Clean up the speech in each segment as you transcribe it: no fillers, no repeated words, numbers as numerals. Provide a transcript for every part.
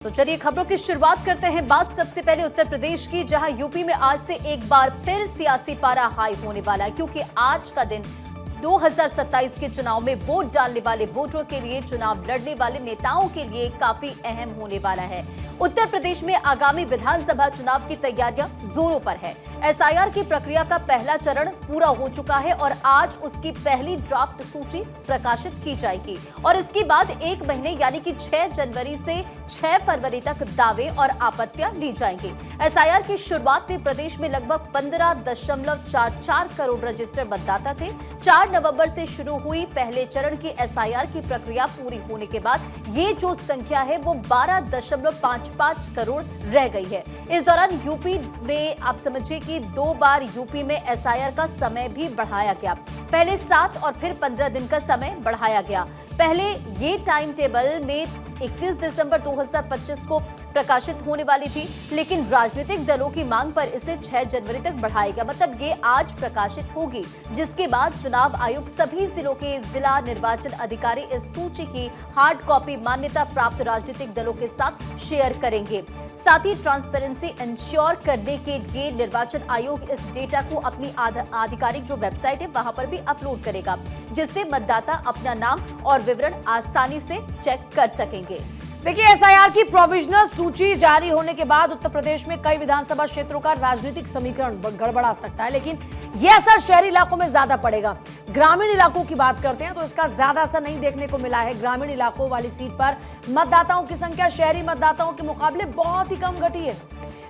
तो चलिए खबरों की शुरुआत करते हैं। बात सबसे पहले उत्तर प्रदेश की, जहां यूपी में आज से एक बार फिर सियासी पारा हाई होने वाला है, क्योंकि आज का दिन 2027 के चुनाव में वोट डालने वाले वोटरों के लिए, चुनाव लड़ने वाले नेताओं के लिए काफी अहम होने वाला है। उत्तर प्रदेश में आगामी विधानसभा चुनाव की तैयारियां जोरों पर है। एसआईआर की प्रक्रिया का पहला चरण पूरा हो चुका है और आज उसकी पहली ड्राफ्ट सूची प्रकाशित की जाएगी और इसके बाद 1 महीने यानी कि 6 जनवरी से 6 फरवरी तक दावे और आपत्तियां ली जाएंगी। एसआईआर की शुरुआत में प्रदेश में लगभग 15.44 करोड़ रजिस्टर्ड मतदाता थे। 4 नवंबर से शुरू हुई पहले चरण की एसआईआर की प्रक्रिया पूरी होने के बाद ये जो संख्या है वो 12.55 करोड़ रह गई है। इस दौरान यूपी में आप समझिए कि 2 बार यूपी में एसआईआर का समय भी बढ़ाया गया। पहले 7 और फिर 15 दिन का समय बढ़ाया गया। पहले ये टाइम टेबल में 31 दिसंबर 2025 को प्रकाशित होने वाली थी, लेकिन राजनीतिक दलों की मांग पर इसे 6 जनवरी तक बढ़ाया गया। मतलब ये आज प्रकाशित होगी, जिसके बाद चुनाव आयोग सभी जिलों के जिला निर्वाचन अधिकारी इस सूची की हार्ड कॉपी मान्यता प्राप्त राजनीतिक दलों के साथ शेयर करेंगे। साथ ही ट्रांसपेरेंसी इंश्योर करने के लिए निर्वाचन आयोग इस डेटा को अपनी आधिकारिक जो वेबसाइट है वहां पर भी अपलोड करेगा, जिससे मतदाता अपना नाम और विवरण आसानी से चेक कर सकेंगे। देखिए, एसआईआर की प्रोविजनल सूची जारी होने के बाद उत्तर प्रदेश में कई विधानसभा क्षेत्रों का राजनीतिक समीकरण गड़बड़ा सकता है, लेकिन यह असर शहरी इलाकों में ज्यादा पड़ेगा। ग्रामीण इलाकों की बात करते हैं तो इसका ज्यादा असर नहीं देखने को मिला है। ग्रामीण इलाकों वाली सीट पर मतदाताओं की संख्या शहरी मतदाताओं के मुकाबले बहुत ही कम घटी है।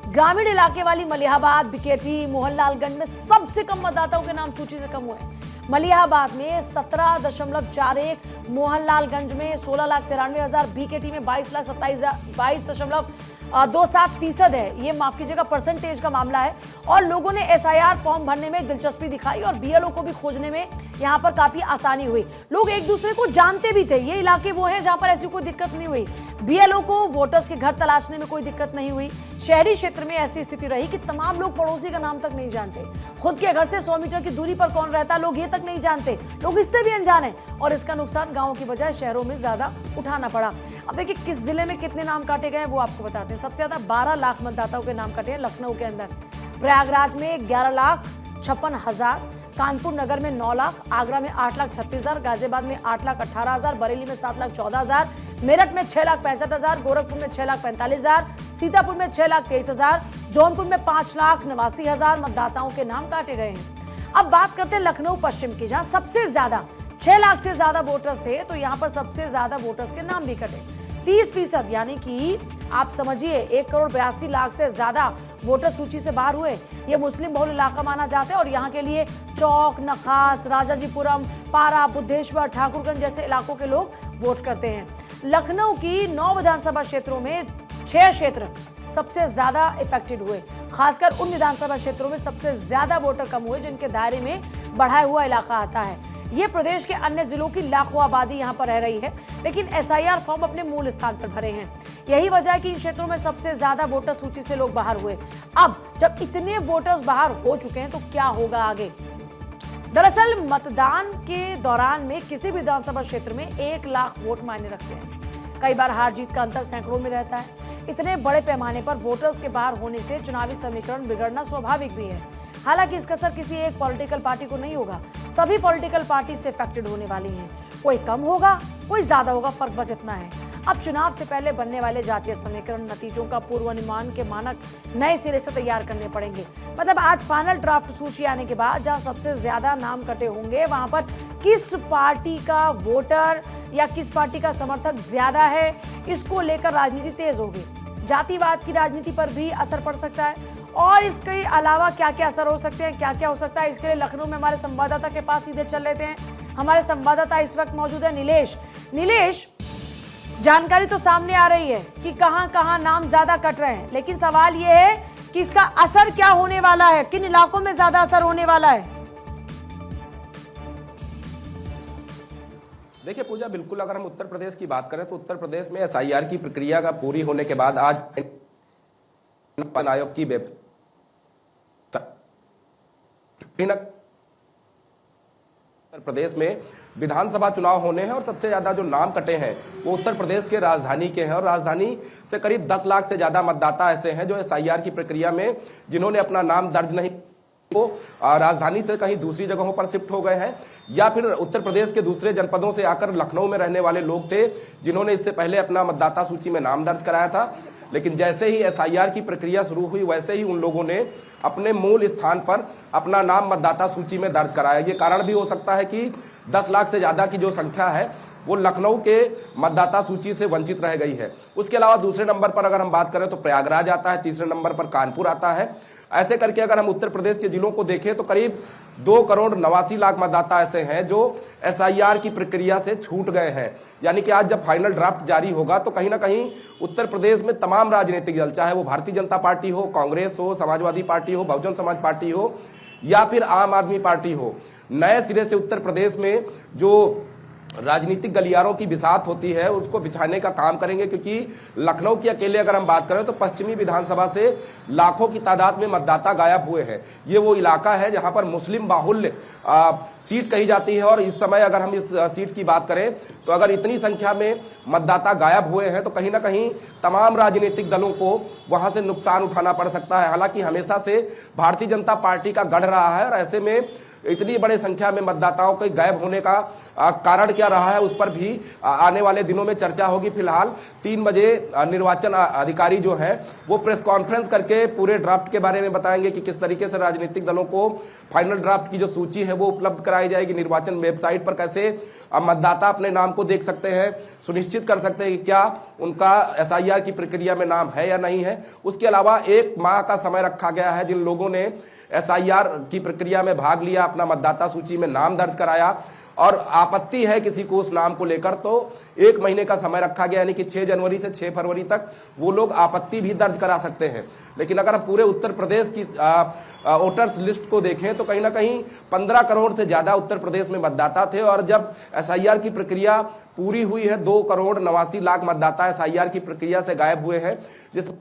ग्रामीण इलाके वाली मलिहाबाद, बिकेटी, मोहनलालगंज में सबसे कम मतदाताओं के नाम सूची से कम हुए हैं। मलिहाबाद में 17.41, मोहनलालगंज में 16,93,000, बीकेटी में 22.27% है। ये माफ कीजिएगा परसेंटेज का मामला है। और लोगों ने एसआईआर फॉर्म भरने में दिलचस्पी दिखाई और बीएलओ को भी खोजने में यहाँ पर काफी आसानी हुई। लोग एक दूसरे को जानते भी थे। ये इलाके वो हैं जहाँ पर ऐसी कोई दिक्कत नहीं हुई। बीएलओ को वोटर्स के घर तलाशने में कोई दिक्कत नहीं हुई। शहरी क्षेत्र में ऐसी स्थिति रही कि तमाम लोग पड़ोसी का नाम तक नहीं जानते। खुद के घर से 100 मीटर की दूरी पर कौन रहता है लोग ये तक नहीं जानते। लोग इससे भी अनजान है और इसका नुकसान गांवों की बजाय शहरों में ज्यादा उठाना पड़ा। अब देखिए किस जिले में कितने नाम काटे गए वो आपको बताते हैं। सबसे ज्यादा 12 लाख मतदाताओं के नाम काटे हैं लखनऊ के अंदर। प्रयागराज में 11,56,000, कानपुर नगर में 9 लाख, आगरा में 8,36,000, गाजियाबाद में 8,18,000, बरेली में 7,14,000, मेरठ में 6,65,000, गोरखपुर में 6,45,000, सीतापुर में 6,23,000, जौनपुर में 5,89,000 मतदाताओं के नाम काटे गए हैं। अब बात करते हैं लखनऊ पश्चिम की, जहां सबसे ज्यादा 6 लाख से ज्यादा वोटर्स थे, तो यहां पर सबसे ज्यादा वोटर्स के नाम भी कटे। 30% यानी कि आप समझिए 1,82,00,000 से ज्यादा वोटर सूची से बाहर हुए। ये मुस्लिम बहुल इलाका माना जाता है और यहाँ के लिए चौक, नखास, राजाजीपुरम, पारा, बुद्धेश्वर, ठाकुरगंज जैसे इलाकों के लोग वोट करते हैं। लखनऊ की 9 विधानसभा क्षेत्रों में 6 क्षेत्र सबसे ज्यादा इफेक्टेड हुए। खासकर उन विधानसभा क्षेत्रों में सबसे ज्यादा वोटर कम हुए जिनके दायरे में बढ़ाया हुआ इलाका आता है। ये प्रदेश के अन्य जिलों की लाखों आबादी यहाँ पर रह रही है, लेकिन एसआईआर फॉर्म अपने मूल स्थान पर भरे हैं। यही वजह है कि इन क्षेत्रों में सबसे ज्यादा वोटर सूची से लोग बाहर हुए। अब जब इतने वोटर्स बाहर हो चुके हैं तो क्या होगा आगे? दरअसल मतदान के दौरान में किसी भी विधानसभा क्षेत्र में 1 लाख वोट मायने रखते हैं। कई बार हार जीत का अंतर सैकड़ों में रहता है। इतने बड़े पैमाने पर वोटर्स के बाहर होने से चुनावी समीकरण बिगड़ना स्वाभाविक भी है। हालांकि इसका असर किसी एक पॉलिटिकल पार्टी को नहीं होगा। सभी पॉलिटिकल पार्टी से इफेक्टेड होने वाली हैं। कोई कम होगा, कोई ज्यादा होगा, फर्क बस इतना है। अब चुनाव से पहले बनने वाले जातीय समीकरण नतीजों का पूर्वानुमान के मानक नए सिरे से तैयार करने पड़ेंगे। मतलब आज फाइनल ड्राफ्ट सूची आने के बाद जहां सबसे ज्यादा नाम कटे होंगे वहां पर किस पार्टी का वोटर या किस पार्टी का समर्थक ज्यादा है, इसको लेकर राजनीति तेज होगी। जातिवाद की राजनीति पर भी असर पड़ सकता है और इसके अलावा क्या क्या असर हो सकते हैं, क्या क्या हो सकता है, इसके लिए लखनऊ में हमारे संवाददाता के पास सीधे चल लेते हैं। हमारे संवाददाता इस वक्त मौजूद है नीलेश। जानकारी तो सामने आ रही है कि कहां कहां नाम ज्यादा कट रहे हैं, लेकिन सवाल यह है कि इसका असर क्या होने वाला है, किन इलाकों में ज्यादा असर होने वाला है? देखिए पूजा, बिल्कुल अगर हम उत्तर प्रदेश की बात करें तो उत्तर प्रदेश में एसआईआर की प्रक्रिया का पूरी होने के बाद आज आयोग की उत्तर प्रदेश में विधानसभा चुनाव होने हैं और सबसे ज्यादा जो नाम कटे हैं वो उत्तर प्रदेश के राजधानी के हैं और राजधानी से करीब 10 लाख से ज्यादा मतदाता ऐसे हैं जो एसआईआर की प्रक्रिया में जिन्होंने अपना नाम दर्ज नहीं वो राजधानी से कहीं दूसरी जगहों पर शिफ्ट हो गए हैं या फिर उत्तर प्रदेश के दूसरे जनपदों से आकर लखनऊ में रहने वाले लोग थे जिन्होंने इससे पहले अपना मतदाता सूची में नाम दर्ज कराया था। लेकिन जैसे ही एसआईआर की प्रक्रिया शुरू हुई वैसे ही उन लोगों ने अपने मूल स्थान पर अपना नाम मतदाता सूची में दर्ज कराया। ये कारण भी हो सकता है कि 10 लाख से ज्यादा की जो संख्या है वो लखनऊ के मतदाता सूची से वंचित रह गई है। उसके अलावा दूसरे नंबर पर अगर हम बात करें तो प्रयागराज आता है, तीसरे नंबर पर कानपुर आता है। ऐसे करके अगर हम उत्तर प्रदेश के जिलों को देखें तो करीब 2,89,00,000 मतदाता ऐसे हैं जो एसआईआर की प्रक्रिया से छूट गए हैं। यानी कि आज जब फाइनल ड्राफ्ट जारी होगा तो कहीं ना कहीं उत्तर प्रदेश में तमाम राजनीतिक दल, चाहे वो भारतीय जनता पार्टी हो, कांग्रेस हो, समाजवादी पार्टी हो, बहुजन समाज पार्टी हो या फिर आम आदमी पार्टी हो, नए सिरे से उत्तर प्रदेश में जो राजनीतिक गलियारों की बिसात होती है उसको बिछाने का काम करेंगे। क्योंकि लखनऊ की अकेले अगर हम बात करें तो पश्चिमी विधानसभा से लाखों की तादाद में मतदाता गायब हुए हैं। ये वो इलाका है जहां पर मुस्लिम बाहुल्य सीट कही जाती है और इस समय अगर हम इस सीट की बात करें तो अगर इतनी संख्या में मतदाता गायब हुए हैं तो कहीं ना कहीं तमाम राजनीतिक दलों को वहां से नुकसान उठाना पड़ सकता है। हालांकि हमेशा से भारतीय जनता पार्टी का गढ़ रहा है और ऐसे में इतनी बड़ी संख्या में मतदाताओं के गायब होने का कारण क्या रहा है उस पर भी आने वाले दिनों में चर्चा होगी। फिलहाल 3 बजे निर्वाचन अधिकारी जो है वो प्रेस कॉन्फ्रेंस करके पूरे ड्राफ्ट के बारे में बताएंगे कि किस तरीके से राजनीतिक दलों को फाइनल ड्राफ्ट की जो सूची है वो उपलब्ध कराई जाएगी। निर्वाचन वेबसाइट पर कैसे मतदाता अपने नाम को देख सकते हैं, सुनिश्चित कर सकते हैं कि क्या उनका एसआईआर की प्रक्रिया में नाम है या नहीं है। उसके अलावा 1 माह का समय रखा गया है जिन लोगों ने एसआईआर की प्रक्रिया में भाग लिया, अपना मतदाता सूची में नाम दर्ज कराया और आपत्ति है किसी को उस नाम को लेकर तो 1 महीने का समय रखा गया। यानी कि 6 जनवरी से 6 फरवरी तक वो लोग आपत्ति भी दर्ज करा सकते हैं। लेकिन अगर हम पूरे उत्तर प्रदेश की वोटर्स लिस्ट को देखें तो कहीं ना कहीं 15 करोड़ से ज्यादा उत्तर प्रदेश में मतदाता थे और जब एसआईआर की प्रक्रिया पूरी हुई है 2,89,00,000 मतदाता एसआईआर की प्रक्रिया से गायब हुए हैं, जिसमें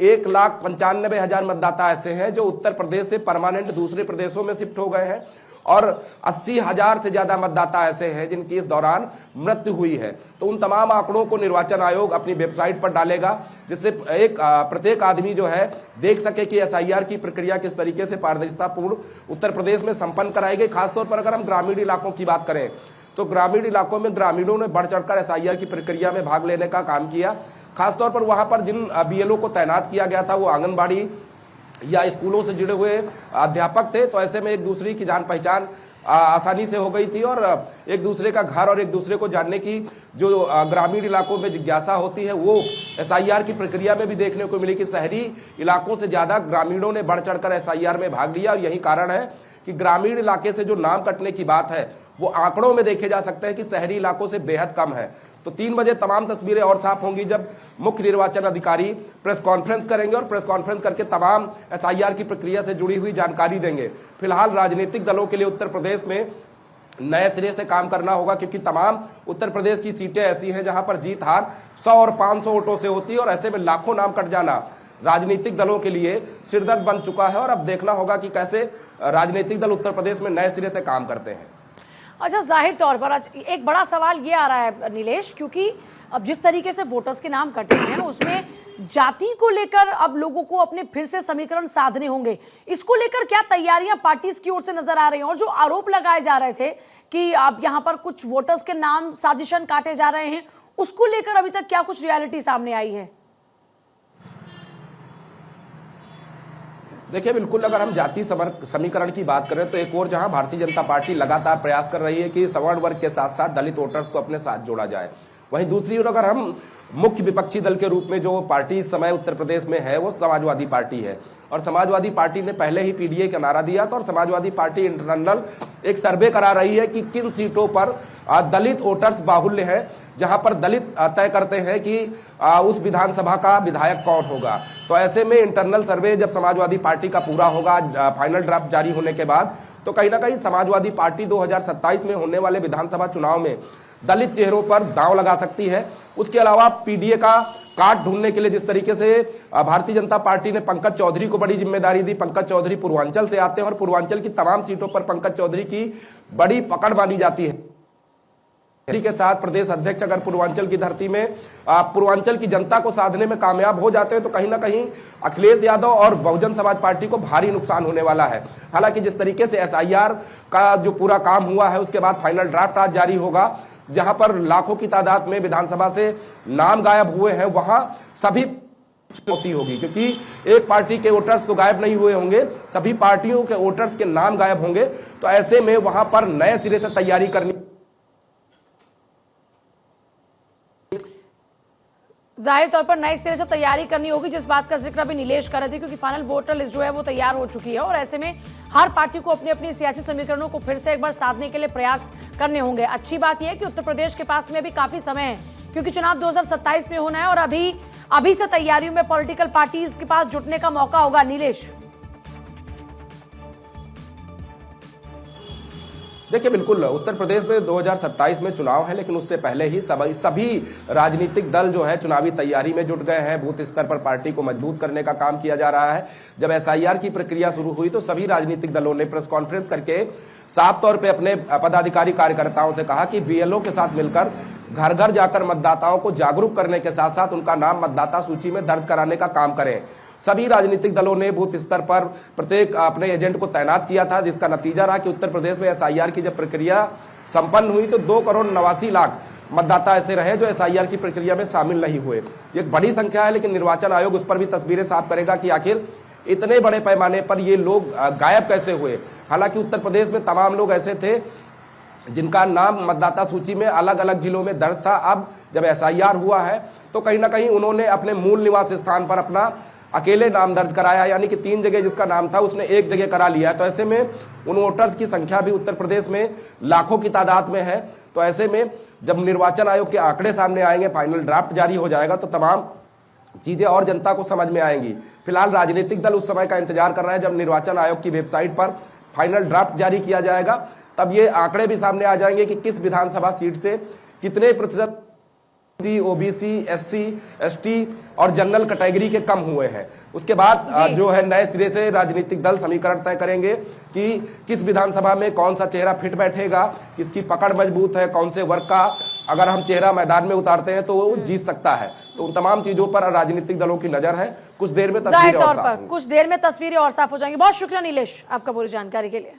1,95,000 मतदाता ऐसे हैं जो उत्तर प्रदेश से परमानेंट दूसरे प्रदेशों में शिफ्ट हो गए हैं और 80,000 से ज्यादा मतदाता ऐसे हैं जिनकी इस दौरान मृत्यु हुई है। तो उन तमाम आंकड़ों को निर्वाचन आयोग अपनी वेबसाइट पर डालेगा जिससे प्रत्येक आदमी जो है देख सके कि एसआईआर की प्रक्रिया किस तरीके से पारदर्शितापूर्ण उत्तर प्रदेश में संपन्न कराई गई। खासतौर पर अगर हम ग्रामीण इलाकों की बात करें तो ग्रामीण इलाकों में ग्रामीणों ने बढ़ चढ़कर एसआईआर की प्रक्रिया में भाग लेने का काम किया। खासतौर पर वहां पर जिन बीएलओ को तैनात किया गया था वो आंगनबाड़ी या स्कूलों से जुड़े हुए अध्यापक थे। तो ऐसे में एक दूसरे की जान पहचान आसानी से हो गई थी और एक दूसरे का घर और एक दूसरे को जानने की जो ग्रामीण इलाकों में जिज्ञासा होती है वो एसआईआर की प्रक्रिया में भी देखने को मिली कि शहरी इलाकों से ज्यादा ग्रामीणों ने बढ़ चढ़कर एसआईआर में भाग लिया। और यही कारण है कि ग्रामीण इलाके से जो नाम कटने की बात है वो आंकड़ों में देखे जा सकते हैं कि शहरी इलाकों से बेहद कम है। तो 3 बजे तमाम तस्वीरें और साफ होंगी जब मुख्य निर्वाचन अधिकारी प्रेस कॉन्फ्रेंस करेंगे और प्रेस कॉन्फ्रेंस करके तमाम एसआईआर की प्रक्रिया से जुड़ी हुई जानकारी देंगे। फिलहाल राजनीतिक दलों के लिए उत्तर प्रदेश में नए सिरे से काम करना होगा क्योंकि तमाम उत्तर प्रदेश की सीटें ऐसी हैं जहां पर जीत हार 100 और 500 वोटों से होती है और ऐसे में लाखों नाम कट जाना राजनीतिक दलों के लिए सिरदर्द बन चुका है और अब देखना होगा कि कैसे राजनीतिक दल उत्तर प्रदेश में नए सिरे से काम करते हैं। अच्छा, जाहिर तौर पर आज एक बड़ा सवाल ये आ रहा है नीलेश, क्योंकि अब जिस तरीके से वोटर्स के नाम कटे हैं उसमें जाति को लेकर अब लोगों को अपने फिर से समीकरण साधने होंगे। इसको लेकर क्या तैयारियां पार्टीज की ओर से नजर आ रही हैं? और जो आरोप लगाए जा रहे थे कि अब यहां पर कुछ वोटर्स के नाम साजिशन काटे जा रहे हैं, उसको लेकर अभी तक क्या कुछ रियलिटी सामने आई है? देखिए, बिल्कुल अगर हम जाति समीकरण की बात करें तो एक और जहां भारतीय जनता पार्टी लगातार प्रयास कर रही है कि सवर्ण वर्ग के साथ साथ दलित वोटर्स को अपने साथ जोड़ा जाए, वहीं दूसरी ओर अगर हम मुख्य विपक्षी दल के रूप में जो पार्टी इस समय उत्तर प्रदेश में है वो समाजवादी पार्टी है और समाजवादी पार्टी ने पहले ही पीडीए का नारा दिया था और समाजवादी पार्टी इंटरनल एक सर्वे करा रही है कि किन सीटों पर दलित वोटर्स बाहुल्य है, जहां पर दलित तय करते हैं कि उस विधानसभा का विधायक कौन होगा। तो ऐसे में इंटरनल सर्वे जब समाजवादी पार्टी का पूरा होगा फाइनल ड्राफ्ट जारी होने के बाद तो कहीं ना कहीं समाजवादी पार्टी 2027 में होने वाले विधानसभा चुनाव में दलित चेहरों पर दांव लगा सकती है। उसके अलावा पीडीए का काट ढूंढने के लिए जिस तरीके से भारतीय जनता पार्टी ने पंकज चौधरी को बड़ी जिम्मेदारी दी। पंकज चौधरी पूर्वांचल से आते हैं और पूर्वांचल की तमाम सीटों पर पंकज चौधरी की बड़ी पकड़ मानी जाती है। के साथ प्रदेश अध्यक्ष अगर पूर्वांचल की धरती में पूर्वांचल की जनता को साधने में कामयाब हो जाते हैं तो कहीं ना कहीं अखिलेश यादव और बहुजन समाज पार्टी को भारी नुकसान होने वाला है। हालांकि जिस तरीके से एसआईआर का जो पूरा काम हुआ है उसके बाद फाइनल ड्राफ्ट आज जारी होगा, जहां पर लाखों की तादाद में विधानसभा से नाम गायब हुए हैं, वहां सभी होती होगी, क्योंकि एक पार्टी के वोटर्स तो गायब नहीं हुए होंगे, सभी पार्टियों के वोटर्स के नाम गायब होंगे। तो ऐसे में वहां पर नए सिरे से तैयारी करनी, जाहिर तौर पर नए सिरे से तैयारी करनी होगी, जिस बात का जिक्र अभी नीलेश कर रहे थे, क्योंकि फाइनल वोटर लिस्ट जो है वो तैयार हो चुकी है और ऐसे में हर पार्टी को अपनी अपनी सियासी समीकरणों को फिर से एक बार साधने के लिए प्रयास करने होंगे। अच्छी बात यह है कि उत्तर प्रदेश के पास में अभी काफी समय है, क्योंकि चुनाव 2027 में होना है और अभी से तैयारियों में पॉलिटिकल पार्टीज के पास जुटने का मौका होगा। नीलेश, देखिए बिल्कुल उत्तर प्रदेश में 2027 में चुनाव है, लेकिन उससे पहले ही सभी राजनीतिक दल जो है चुनावी तैयारी में जुट गए हैं। बूथ स्तर पर पार्टी को मजबूत करने का काम किया जा रहा है। जब एसआईआर की प्रक्रिया शुरू हुई तो सभी राजनीतिक दलों ने प्रेस कॉन्फ्रेंस करके साफ तौर पे अपने पदाधिकारी कार्यकर्ताओं से कहा कि बीएलओ के साथ मिलकर घर घर जाकर मतदाताओं को जागरूक करने के साथ साथ उनका नाम मतदाता सूची में दर्ज कराने का काम करें। सभी राजनीतिक दलों ने बूथ स्तर पर प्रत्येक अपने एजेंट को तैनात किया था, जिसका नतीजा रहा कि उत्तर प्रदेश में एसआईआर की जब प्रक्रिया संपन्न हुई तो 2,89,00,000 मतदाता ऐसे रहे जो एसआईआर की प्रक्रिया में शामिल नहीं हुए। ये एक बड़ी संख्या है, लेकिन निर्वाचन आयोग उस पर भी तस्वीरें साफ करेगा कि आखिर इतने बड़े पैमाने पर ये लोग गायब कैसे हुए। हालांकि उत्तर प्रदेश में तमाम लोग ऐसे थे जिनका नाम मतदाता सूची में अलग अलग जिलों में दर्ज था। अब जब एसआईआर हुआ है तो कहीं ना कहीं उन्होंने अपने मूल निवास स्थान पर अपना अकेले नाम दर्ज कराया, यानी कि 3 जगह जिसका नाम था उसने 1 जगह करा लिया है। तो ऐसे में उन वोटर्स की संख्या भी उत्तर प्रदेश में लाखों की तादाद में है। तो ऐसे में जब निर्वाचन आयोग के आंकड़े सामने आएंगे, फाइनल ड्राफ्ट जारी हो जाएगा, तो तमाम चीजें और जनता को समझ में आएंगी। फिलहाल राजनीतिक दल उस समय का इंतजार कर रहे हैं जब निर्वाचन आयोग की वेबसाइट पर फाइनल ड्राफ्ट जारी किया जाएगा, तब ये आंकड़े भी सामने आ जाएंगे कि किस विधानसभा सीट से कितने प्रतिशत ओबीसी, एससी, एसटी और जनरल कैटेगरी के कम हुए हैं। उसके बाद जो है नए सिरे से राजनीतिक दल समीकरण तय करेंगे कि किस विधानसभा में कौन सा चेहरा फिट बैठेगा, किसकी पकड़ मजबूत है, कौन से वर्ग का अगर हम चेहरा मैदान में उतारते हैं तो वो जीत सकता है। तो उन तमाम चीजों पर राजनीतिक दलों की नजर है। कुछ देर में तस्वीरें और साफ होंगी। कुछ देर में तस्वीरें और साफ हो जाएंगी। बहुत शुक्रिया नीलेश आपका पूरी जानकारी के लिए।